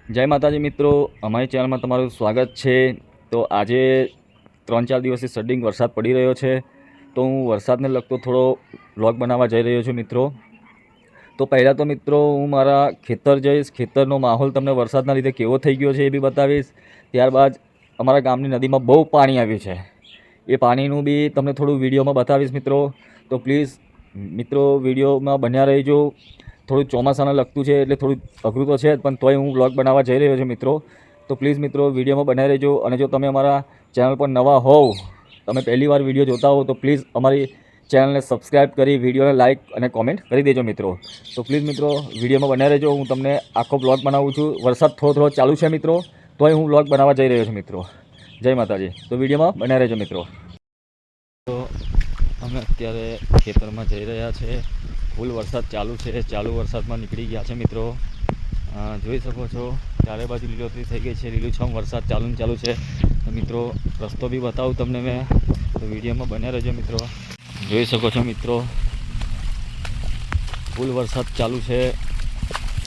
જય માતાજી મિત્રો, અમારી ચેનલમાં તમારું સ્વાગત છે। તો આજે 3-4 દિવસથી સડ્ડિંગ વરસાદ પડી રહ્યો છે, તો હું વરસાદને લગતો થોડો વ્લોગ બનાવવા જઈ રહ્યો છું મિત્રો। તો પહેલાં તો મિત્રો હું મારા ખેતર જઈશ, ખેતરનો માહોલ તમને વરસાદના લીધે કેવો થઈ ગયો છે એ બી બતાવીશ। ત્યારબાદ અમારા ગામની નદીમાં બહુ પાણી આવ્યું છે, એ પાણીનું બી તમને થોડું વિડીયોમાં બતાવીશ મિત્રો। તો પ્લીઝ મિત્રો વિડીયોમાં બન્યા રહેજો। થોડું ચોમાસાને લગતું છે એટલે થોડું અઘરું તો છે જ, પણ તોય હું વ્લોગ બનાવવા જઈ રહ્યો છું મિત્રો। તો પ્લીઝ મિત્રો વિડીયોમાં બનાવી રહેજો। અને જો તમે અમારા ચેનલ પર નવા હોવ, તમે પહેલી વાર વિડીયો જોતા હો, તો પ્લીઝ અમારી ચેનલને સબસ્ક્રાઈબ કરી વિડીયોને લાઇક અને કોમેન્ટ કરી દેજો મિત્રો। તો પ્લીઝ મિત્રો વિડીયોમાં બનાવી રહેજો। હું તમને આખો વ્લોગ બનાવું છું। વરસાદ થોડો થોડો ચાલુ છે મિત્રો, તોય હું વ્લોગ બનાવવા જઈ રહ્યો છું મિત્રો। જય માતાજી। તો વિડીયોમાં બનાવી રહેજો મિત્રો। તો અમે અત્યારે ખેતરમાં જઈ રહ્યા છે। ફૂલ વરસાદ ચાલુ છે, ચાલુ વરસાદમાં નીકળી ગયા છે મિત્રો। જોઈ શકો છો ચારે બાજુ લીલોતરી થઈ ગઈ છે, લીલુંછમ વરસાદ ચાલુ છે। તો મિત્રો રસ્તો બી બતાવું તમને મેં, તો વિડીયોમાં બન્યા રહેજો મિત્રો। જોઈ શકો છો મિત્રો ફૂલ વરસાદ ચાલુ છે,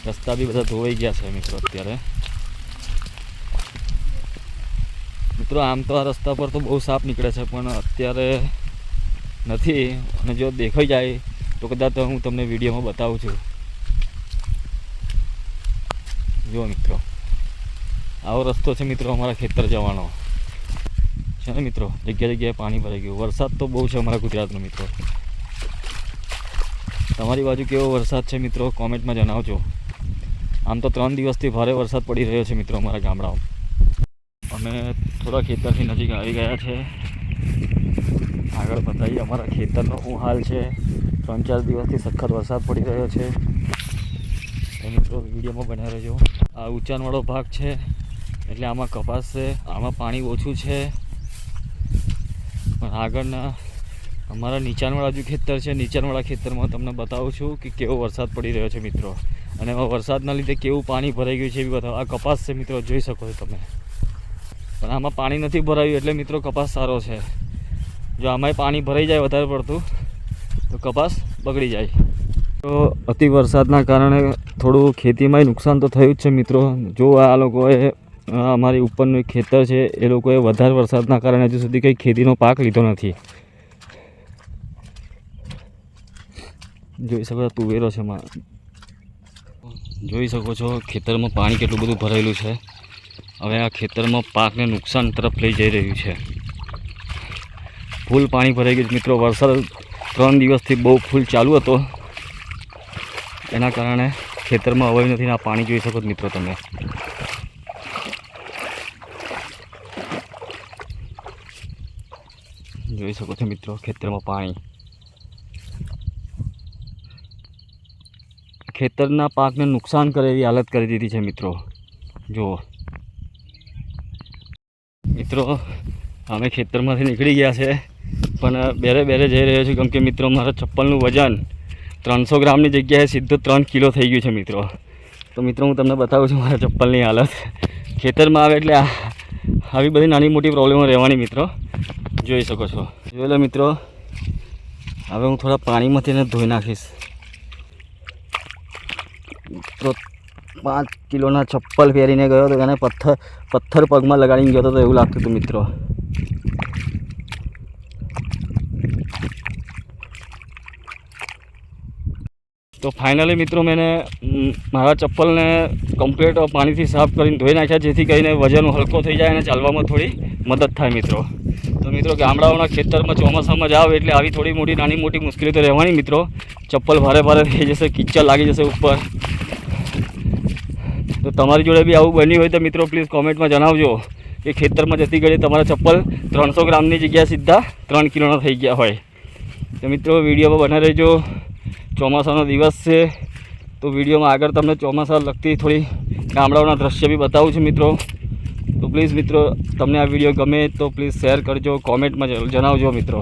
રસ્તા બી બધા ધોવાઈ ગયા છે મિત્રો અત્યારે। મિત્રો આમ તો આ રસ્તા પર તો બહુ સાફ નીકળે છે, પણ અત્યારે નથી, અને જો દેખાઈ જાય તો કદાચ હું તમને વિડીયોમાં બતાવું છું। જુઓ મિત્રો આવો રસ્તો છે મિત્રો અમારા ખેતર જવાનો છે ને મિત્રો। જગ્યા જગ્યાએ પાણી ભરાઈ ગયું। વરસાદ તો બહુ છે અમારા ગુજરાતનો મિત્રો। તમારી બાજુ કેવો વરસાદ છે મિત્રો કોમેન્ટમાં જણાવજો। આમ તો 3 દિવસથી ભારે વરસાદ પડી રહ્યો છે મિત્રો અમારા ગામડામાં। અમે થોડા ખેતરથી નજીક આવી ગયા છે, આગળ બતાવીએ અમારા ખેતરનો શું હાલ છે। 3-4 દિવસથી સખત વરસાદ પડી રહ્યો છે, તો મિત્રો વિડીયોમાં બન્યા રહેજો। આ ઊંચાણવાળો ભાગ છે એટલે આમાં કપાસ છે, આમાં પાણી ઓછું છે, પણ આગળના અમારા નીચાણવાળા જે ખેતર છે, નીચાણવાળા ખેતરમાં તમને બતાવું છું કે કેવો વરસાદ પડી રહ્યો છે મિત્રો। અને એમાં વરસાદના લીધે કેવું પાણી ભરાઈ ગયું છે એ બી બતાવો। આ કપાસ છે મિત્રો, જોઈ શકો છો તમે, પણ આમાં પાણી નથી ભરાયું એટલે મિત્રો કપાસ સારો છે। જો આમાંય પાણી ભરાઈ જાય વધારે પડતું તો કપાસ બગડી જાય। તો અતિ વરસાદના કારણે થોડું ખેતીમાંય નુકસાન તો થયું જ છે મિત્રો। જો આ લોકોએ અમારી ઉપરનું એક ખેતર છે, એ લોકોએ વધારે વરસાદના કારણે હજુ સુધી કંઈ ખેતીનો પાક લીધો નથી। જોઈ શકો છો તુવેરો છે, જોઈ શકો છો ખેતરમાં પાણી કેટલું બધું ભરાયેલું છે। હવે આ ખેતરમાં પાકને નુકસાન તરફ લઈ જઈ રહ્યું છે। ફૂલ પાણી ભરાઈ ગયું મિત્રો। વરસાદ 3 દિવસથી બહુ ફૂલ ચાલુ હતો, એના કારણે ખેતરમાં અવાયું નથી। આ પાણી જોઈ શકો છો મિત્રો તમે। જોઈ શકો છો મિત્રો ખેતરમાં પાણી, ખેતરના પાકને નુકસાન કરે એવી હાલત કરી દીધી છે મિત્રો। જુઓ મિત્રો અમે ખેતરમાંથી નીકળી ગયા છે, પણ બેરે જઈ રહ્યો છું, કેમ કે મિત્રો મારા ચપ્પલનું વજન 300 ગ્રામની જગ્યાએ સીધું 3 કિલો થઈ ગયું છે મિત્રો। તો મિત્રો હું તમને બતાવું છું મારા ચપ્પલની હાલત। ખેતરમાં આવે એટલે આવી બધી નાની મોટી પ્રોબ્લેમો રહેવાની મિત્રો, જોઈ શકો છો। જોઈ લો મિત્રો, હવે હું થોડા પાણીમાંથી એને ધોઈ નાખીશ। તો 5 કિલોના ચપ્પલ પહેરીને ગયો તો એને પથ્થર પગમાં લગાડીને ગયો તો એવું લાગતું હતું મિત્રો। તો ફાઇનલી મિત્રો મેં મારા ચપ્પલને કમ્પ્લીટ પાણીથી સાફ કરીને ધોઈ નાખ્યા, જેથી કરીને વજન હલકો થઈ જાય અને ચાલવામાં થોડી મદદ થાય મિત્રો। તો મિત્રો ગામડાઓના ખેતરમાં ચોમાસામાં જાવ એટલે આવી થોડી મોટી નાની મોટી મુશ્કેલી તો રહેવાની મિત્રો। ચપ્પલ ભારે થઈ જશે, કિચ્ચર લાગી જશે ઉપર। તો તમારી જોડે બી આવું બન્યું હોય તો મિત્રો પ્લીઝ કોમેન્ટમાં જણાવજો કે ખેતરમાં જતી ઘડી તમારા ચપ્પલ 300 ગ્રામની જગ્યાએ સીધા 3 કિલોના થઈ ગયા હોય। તો મિત્રો વિડીયોમાં બના રહેજો। ચોમાસાનો દિવસ છે, તો વિડીયોમાં આગળ તમને ચોમાસા લગતી થોડી ગામડાઓના દ્રશ્ય બી બતાવું છું મિત્રો। તો પ્લીઝ મિત્રો તમને આ વિડીયો ગમે તો પ્લીઝ શેર કરજો, કોમેન્ટમાં જણાવજો મિત્રો।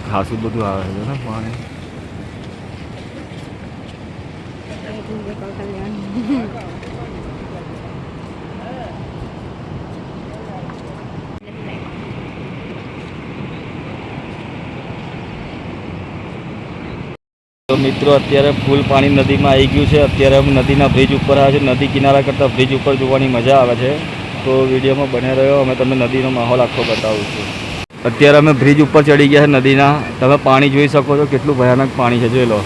ખાસું બધું આવે છે ને પાણી। તો મિત્રો અત્યારે ફૂલ પાણી નદીમાં આવી ગયું છે. અત્યારે અમે નદીના બ્રિજ ઉપર આવ્યા છે. નદી કિનારા કરતાં બ્રિજ ઉપર જોવાની મજા આવે છે. તો વિડીયોમાં બને રહ્યો, અમે તમને નદીનો માહોલ આખો બતાવું છું. અત્યારે અમે બ્રિજ ઉપર ચડી ગયા છે નદીના. તમે પાણી જોઈ શકો છો, કેટલું ભયાનક પાણી છે, જોઈ લો.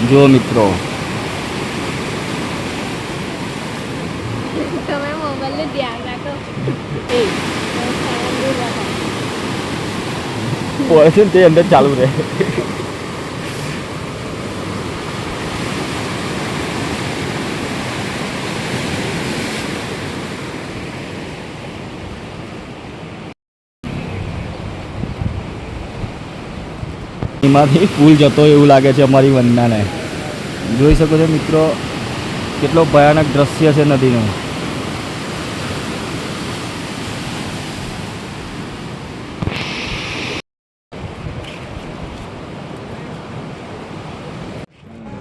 જુઓ મિત્રો, તમે મોબાઈલનું ધ્યાન રાખો. હોય છે ને તે અંદર ચાલુ રહે. એમાંથી પુલ જતો એવું લાગે છે અમારી વંદનાને. જોઈ શકો છો મિત્રો, કેટલો ભયાનક દ્રશ્ય છે નદીનું.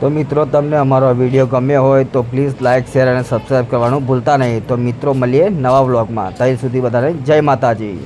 તો મિત્રો, તમને અમારો વિડીયો ગમ્યો હોય તો પ્લીઝ લાઇક, શેર અને સબસ્ક્રાઈબ કરવાનું ભૂલતા નહીં. તો મિત્રો, મળીએ નવા વ્લોગમાં. ત્યાં સુધી બધાને જય માતાજી.